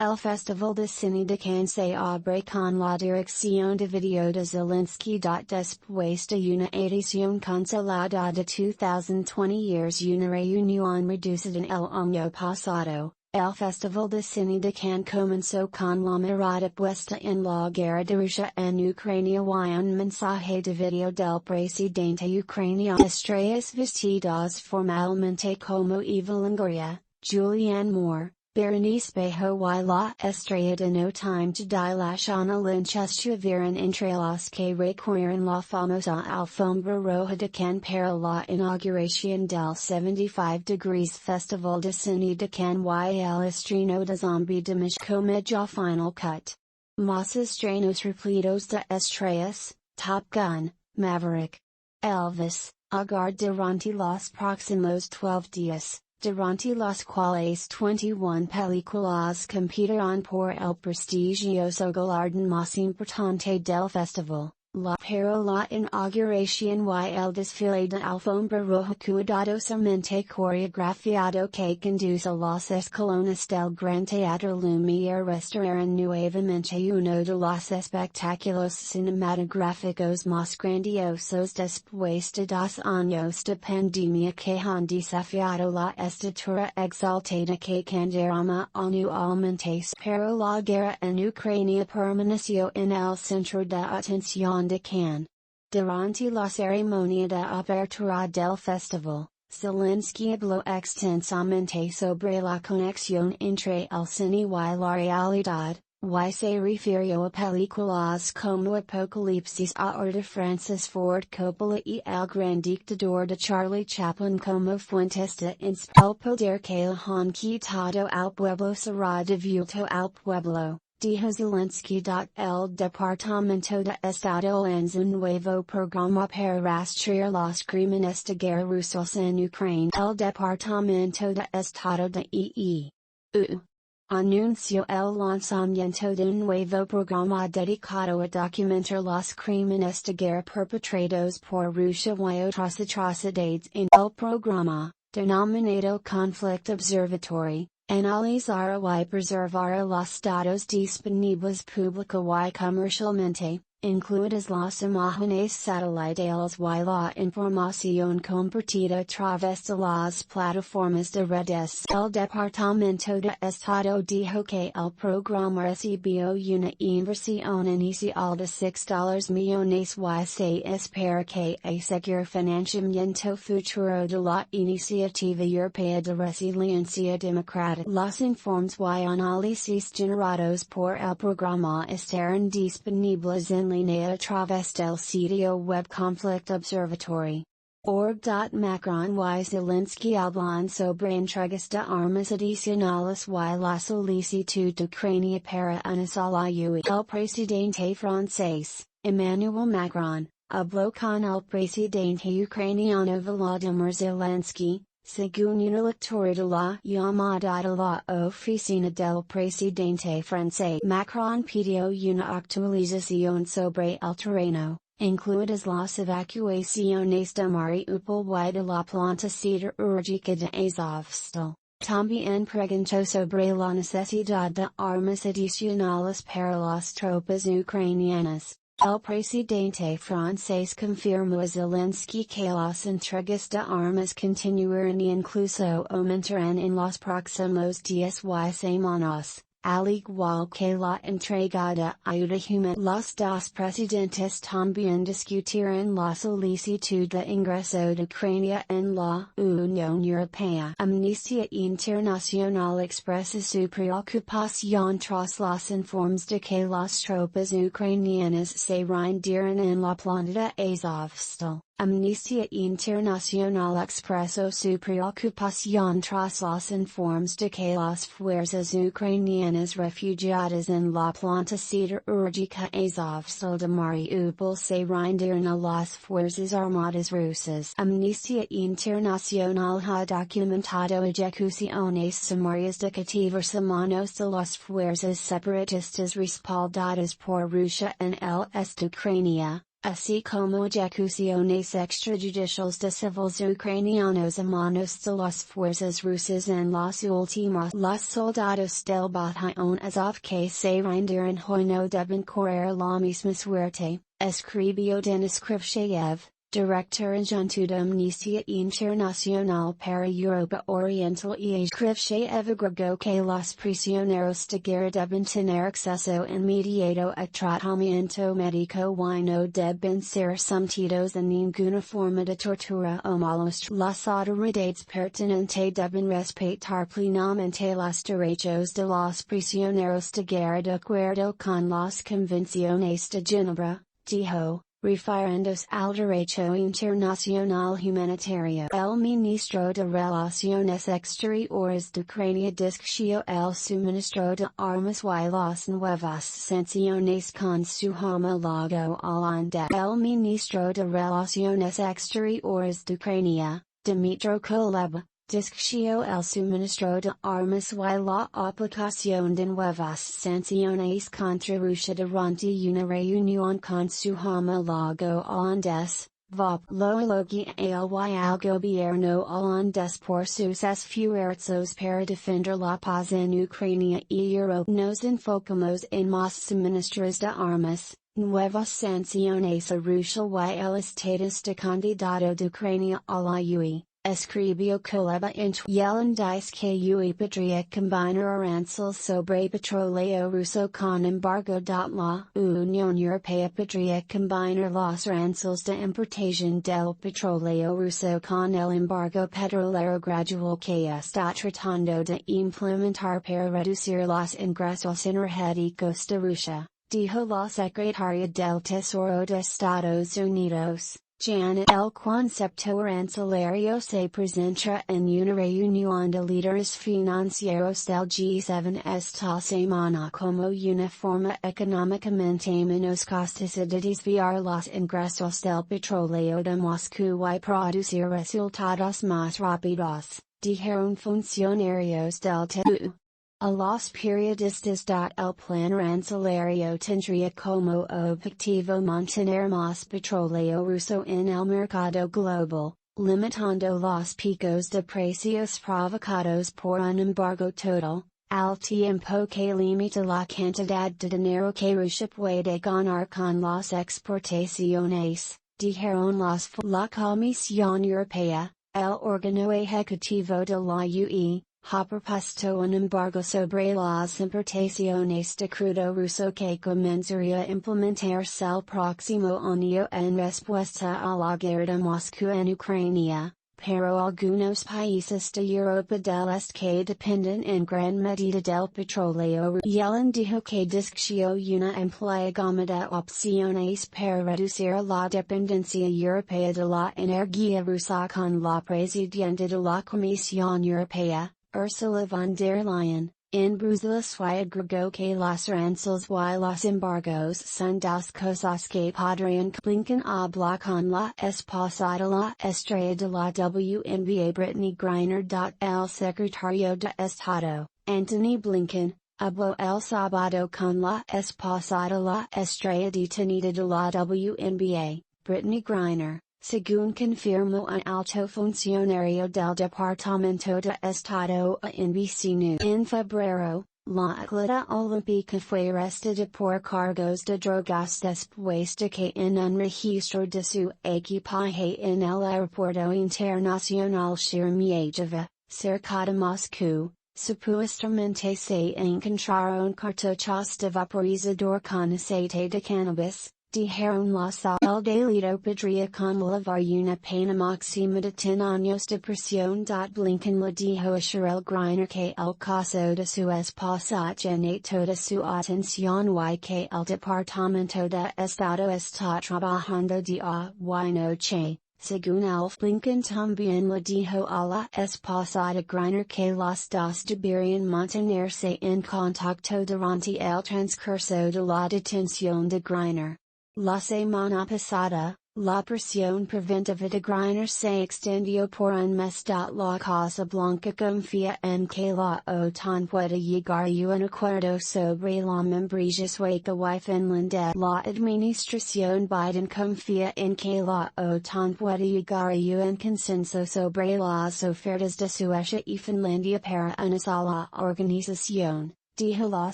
El Festival de Cine de Cannes se abre con la dirección de video de Zelensky. Después de una edición cancelada de 2020 years una reunión reducida en el año pasado, el Festival de Cine de Cannes comenzó con la mirada puesta en la guerra de Rusia en Ucrania y un mensaje de video del presidente ucraniano. Estrellas vestidas formalmente como Eva Longoria, Julianne Moore, Berenice Bejo y la estrella de No Time to Die Lashana Lynch estuvieron entre los que recorrieron la famosa alfombra roja de Cannes para la inauguración del 75 Degrees Festival de Cine de Cannes y el estreno de Zombie de Comedia Final Cut. Más estrenos repletos de estrellas, Top Gun, Maverick, Elvis, Agar durante los próximos 12 días. Durante las cuales 21 películas competirán por el prestigioso galardón más importante del festival, para la inauguración y el desfile de alfombra roja cuidadosamente coreografiado que conduce los escalones del Gran Teatro Lumière restaurarán nuevamente uno de los espectáculos cinematográficos más grandiosos después de 2 años de pandemia que han desafiado la estatura exaltada que Cannes derrama anualmente. Pero la guerra en Ucrania permaneció en el centro de atención de Cannes. Durante la ceremonia de apertura del festival, Zelensky habló extensamente sobre la conexión entre el cine y la realidad, y se refirió a películas como Apocalipsis Ahora de Francis Ford Coppola y El Gran Dictador de Charlie Chaplin como fuentes de el poder que le han quitado al pueblo será devuelto al pueblo. Dijo Zelensky. El Departamento de Estado lanza un nuevo programa para rastrear los crímenes de guerra rusos en Ucrania. El Departamento de Estado de EU anunció el lanzamiento de un nuevo programa dedicado a documentar los crímenes de guerra perpetrados por Rusia y otras atrocidades. En el programa, denominado Conflict Observatory, analizará y preservará los datos disponibles pública y comercialmente, incluidas las imágenes satelitales y la información compartida a través de las plataformas de redes. El Departamento de Estado dijo que el programa recibió una inversión inicial de $6 millones y se espera que asegure financiamiento futuro de la Iniciativa Europea de Resiliencia Democrática. Los informes y análisis generados por el programa estarán disponibles en línea a través del sitio web Conflict Observatory. Macron y Zelensky hablan sobre entregas de armas adicionales y la solicitud de Ucrania para unirse la UE. El presidente francés, Emmanuel Macron, habló con el presidente ucraniano Volodymyr Zelensky, según una lectura de la llamada de la oficina del presidente francés. Macron pidió una actualización sobre el terreno, incluidas las evacuaciones de Mariupol y de la planta siderúrgica de Azovstal. También preguntó sobre la necesidad de armas adicionales para las tropas ucranianas. El presidente francés confirmó a Zelensky que las entregas de armas continuarán e incluso aumentarán en los próximos días y semanas, al igual que la entrega de ayuda humana. Los dos presidentes también discutirán la solicitud de ingreso de Ucrania en la Unión Europea. Amnistía Internacional expresa su preocupación tras los informes de que las tropas ucranianas se rindieron en la planta de Azovstal. Amnistía Internacional expresó su preocupación tras los informes de que las fuerzas ucranianas refugiadas en la planta siderúrgica Azovstal de Mariupol se rindieron a las fuerzas armadas rusas. Amnistía Internacional ha documentado ejecuciones sumarias de cativos a manos de las fuerzas separatistas respaldadas por Rusia en el este de Ucrania, así como ejecuciones extrajudiciales de civiles ucranianos a manos de las fuerzas rusas en las últimas. Los soldados del batallón Azov que se rindieron hoy no deben correr la misma suerte, escribió Denis Krivshayev, director adjunto de Amnistía Internacional para Europa Oriental y Asia. Krivshayev agregó que los prisioneros de guerra deben tener acceso inmediato a tratamiento médico y no deben ser sometidos a ninguna forma de tortura o maltrato. Las autoridades pertinentes deben respetar plenamente los derechos de los prisioneros de guerra de acuerdo con las convenciones de Ginebra, dijo, refiriéndose al derecho internacional humanitario. El ministro de Relaciones Exteriores de Ucrania discutió el suministro de armas y las nuevas sanciones con su homólogo holandés. El ministro de Relaciones Exteriores de Ucrania, Dmytro Kuleba, discutió el suministro de armas y la aplicación de nuevas sanciones contra Rusia durante una reunión con su homólogo holandés, VOP. Lo elogió al gobierno holandés por sus esfuerzos para defender la paz en Ucrania y Europa. Nos enfocamos en más suministros de armas, nuevas sanciones a Rusia y el estatus de candidato de Ucrania a la UE. Escribió Kuleba en Yellen dice que UE podría combinar aranceles sobre petróleo ruso con embargo. La Unión Europea podría combinar los aranceles de importación del petróleo ruso con el embargo petrolero gradual que está tratando de implementar para reducir los ingresos energéticos de Rusia, dijo la secretaria del Tesoro de Estados Unidos. Janet. El concepto arancelario se presenta en una reunión de líderes financieros del G7 esta semana como una forma económicamente menos costosa de desviar los ingresos del petróleo de Moscú y producir resultados más rápidos, dijeron funcionarios del TSU. A los periodistas. El plan arancelario tendría como objetivo mantener más petróleo ruso en el mercado global, limitando los picos de precios provocados por un embargo total, al tiempo que limita la cantidad de dinero que Rusia puede ganar con las exportaciones, dijeron la Comisión Europea, el órgano ejecutivo de la UE. Ha propuesto un embargo sobre las importaciones de crudo ruso que comenzaría a implementarse el próximo año en respuesta a la guerra de Moscú en Ucrania, pero algunos países de Europa del Este que dependen en gran medida del petróleo ruso. Yellen dijo que discutió una amplia gama de opciones para reducir la dependencia europea de la energía rusa con la presidenta de la Comisión Europea, Ursula von der Leyen, en Bruselas y agregó que los aranceles y los embargos son dos cosas que podrían. Blinken habló con la esposa de la estrella de la WNBA Brittany Griner. El secretario de Estado, Antony Blinken, habló el sábado con la esposa de la estrella detenida de la WNBA, Brittany Griner. Según confirmó un alto funcionario del Departamento de Estado a NBC News. En febrero, la atleta olímpica fue arrestada por cargos de drogas después de que en un registro de su equipaje en el aeropuerto internacional Sheremetyevo, cerca de Moscú, supuestamente se encontraron cartuchos de vaporizador con aceite de cannabis. Dijeron el delito podría conllevar una pena máxima de 10 años de prisión. Blinken le dijo a Cheryl Griner que el caso de su esposa tiene toda su atención y que el Departamento de Estado está trabajando día y noche. Según él, Blinken también le dijo a la esposa de Griner que los dos deberían mantenerse en contacto durante el transcurso de la detención de Griner. La semana pasada, La presión preventiva de Griner se extendió por un mes. La Casablanca confía en que la OTAN puede llegar a un acuerdo sobre la membresía sueca y Finlandia. La administración Biden confía en que la OTAN puede llegar a un consenso sobre las ofertas de Suecia y Finlandia para una sola organización, dijo la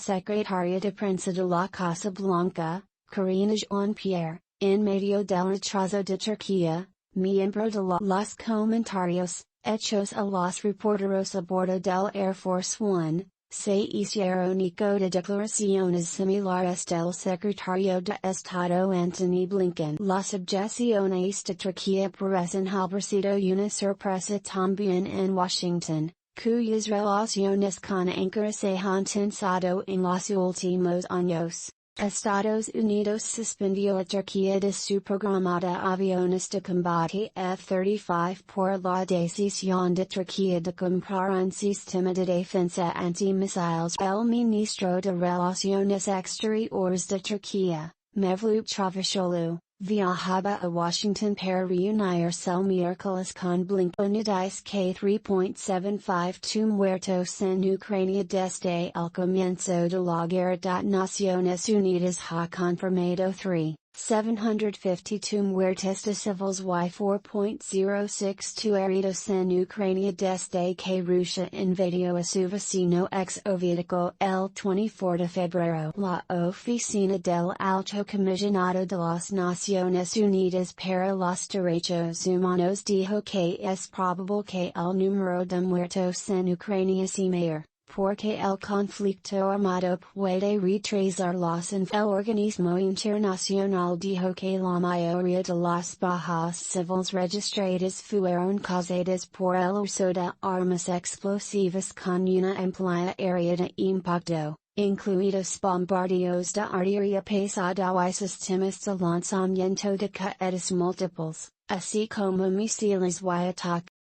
secretaria de prensa de la Casa Blanca, Karina Jean-Pierre, en medio del retraso de Turquía, miembro de los comentarios, hechos a los reporteros a bordo del Air Force One. Se hicieron eco de declaraciones similares del secretario de Estado Antony Blinken. Las objeciones de Turquía parecen haber sido una sorpresa también en Washington, cuyas relaciones con Ankara se han tensado en los últimos años. Estados Unidos suspendió a Turquía de su programa de aviones de combate F-35 por la decisión de Turquía de comprar un sistema de defensa antimisiles. El ministro de Relaciones Exteriores de Turquía, Mevlut Çavuşoğlu, viajaba a Washington para reunirse el miércoles con Blinken. Dice que 3.75 muertos en Ucrania desde el comienzo de la guerra. Naciones Unidas ha confirmado 752 muertes de civiles y 4.062 heridos en Ucrania desde que Rusia invadió a su vecino exsoviético el 24 de febrero. La Oficina del Alto Comisionado de las Naciones Unidas para los Derechos Humanos dijo que es probable que el número de muertos en Ucrania sea mayor, porque el conflicto armado puede retrasarlos. El organismo internacional dijo que la mayoría de las bajas civiles registradas fueron causadas por el uso de armas explosivas con una amplia área de impacto, incluidos bombardeos de artillería pesada y sistemas de lanzamiento de cohetes múltiples, así como misiles y ataques